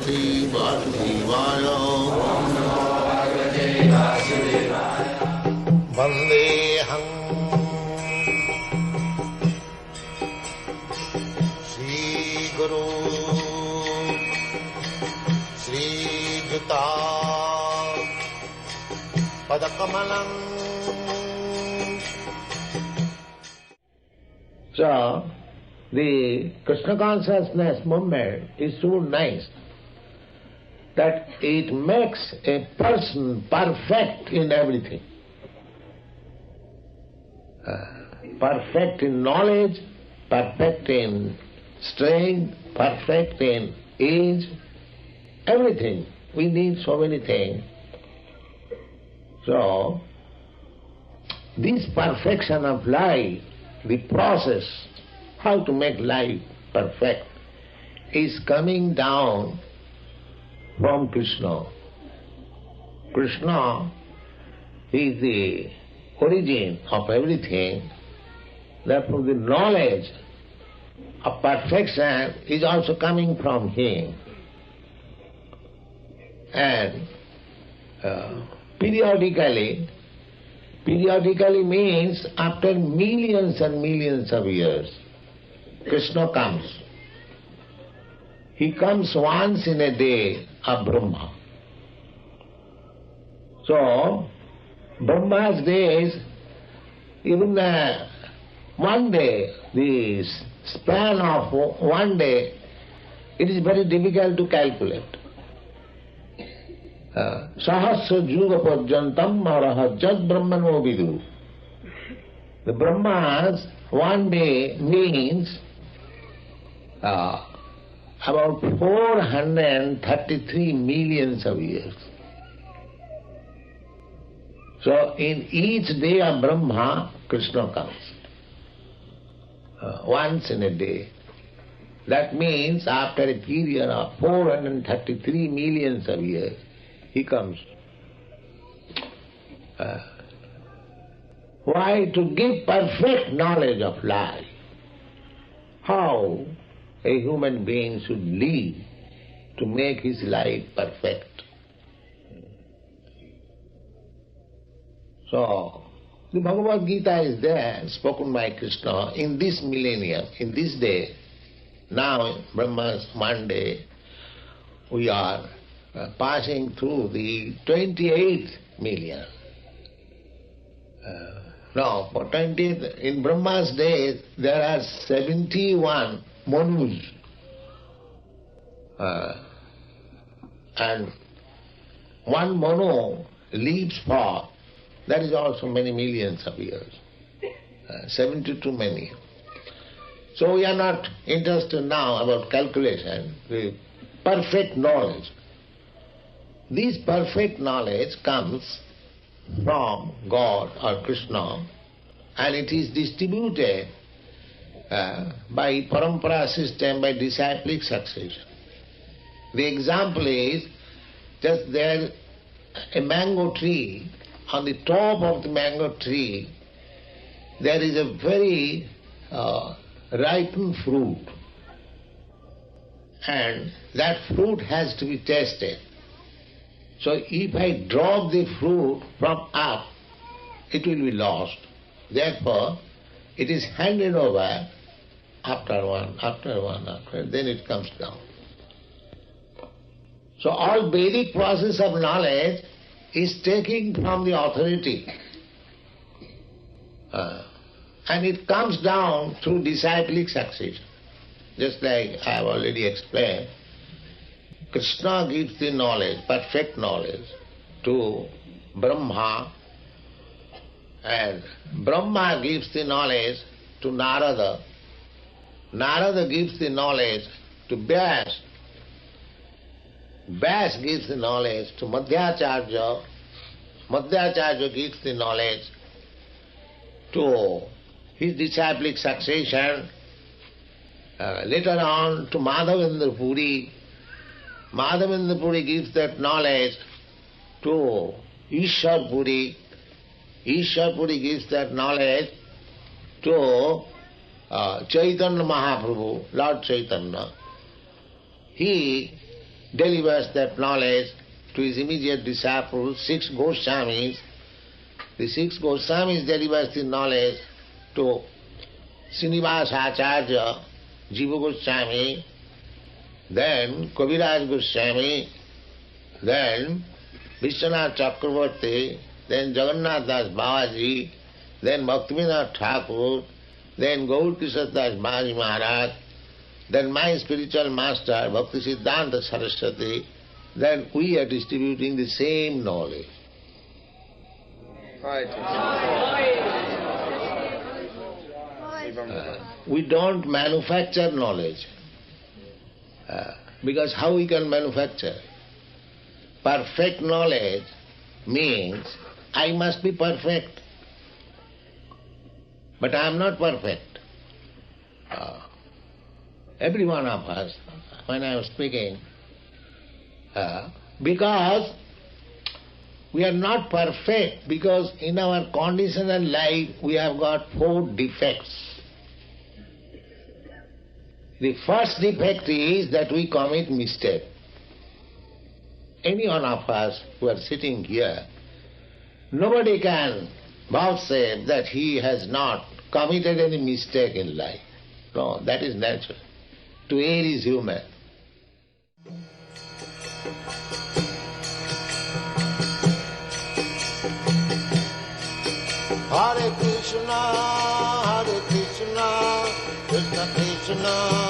Bhagavate Vasudevaya. Vandeham Shri Guru Shri Juta Padakamalam. So, the Krishna consciousness movement is so nice that it makes a person perfect in everything. Perfect in knowledge, perfect in strength, perfect in age, everything. We need so many things. So, this perfection of life, the process, how to make life perfect, is coming down from Krishna. Krishna is the origin of everything. Therefore the knowledge of perfection is also coming from him. And periodically means after millions and millions of years, Krishna comes. He comes once in a day of Brahma. So, Brahma's days, even one day, the span of one day, it is very difficult to calculate. Sahasra juga parjantam maraha jad brahmano vidu. The Brahmas, one day means about 433 millions of years. So in each day of Brahma, Krishna comes. Once in a day. That means after a period of 433 millions of years, he comes. Why? To give perfect knowledge of life. How a human being should live to make his life perfect. So, the Bhagavad-gita is there, spoken by Krishna in this millennium, in this day. Now, Brahma's one day, we are passing through the 28th million. Now, for 20th, in Brahma's days, there are 71 manus. And one manu lives for, that is also many millions of years. 72 many. So we are not interested now about calculation, the perfect knowledge. This perfect knowledge comes from God or Krishna, and it is distributed by parampara system, by disciplic succession. The example is, just there a mango tree, on the top of the mango tree there is a very ripened fruit, and that fruit has to be tasted. So if I drop the fruit from up, it will be lost. Therefore, it is handed over after one, then it comes down. So all Vedic process of knowledge is taking from the authority. And it comes down through disciplic succession. Just like I have already explained, Krishna gives the knowledge, perfect knowledge, to Brahma, and Brahma gives the knowledge to Narada. Narada gives the knowledge to Vyas. Vyas gives the knowledge to Madhyacharya. Madhyacharya gives the knowledge to his disciplic succession, later on to Madhavendra Puri. Madhavendra Puri gives that knowledge to Ishwar Puri. Ishwar Puri gives that knowledge to Chaitanya Mahaprabhu, Lord Chaitanya. He delivers that knowledge to his immediate disciples, 6 Goswamis. The 6 Goswamis delivers the knowledge to Srinivasa Acharya, Jiva Goswami, then Kaviraj Goswami, then Vishwanath Chakravarti, then Jagannath Das Babaji, then Bhaktivinoda Thakur, then Gaur Kishore Das Babaji Maharaj, then my spiritual master Bhakti Siddhanta Saraswati, then we are distributing the same knowledge. We don't manufacture knowledge. Because how we can manufacture? Perfect knowledge means I must be perfect. But I am not perfect. Every one of us, when I am speaking, because we are not perfect, because in our conditional life we have got 4 defects. The first defect is that we commit mistake. Any one of us who are sitting here, nobody can vouchsafe that he has not committed any mistake in life. No, that is natural. To err is human. Hare Krishna, Krishna Krishna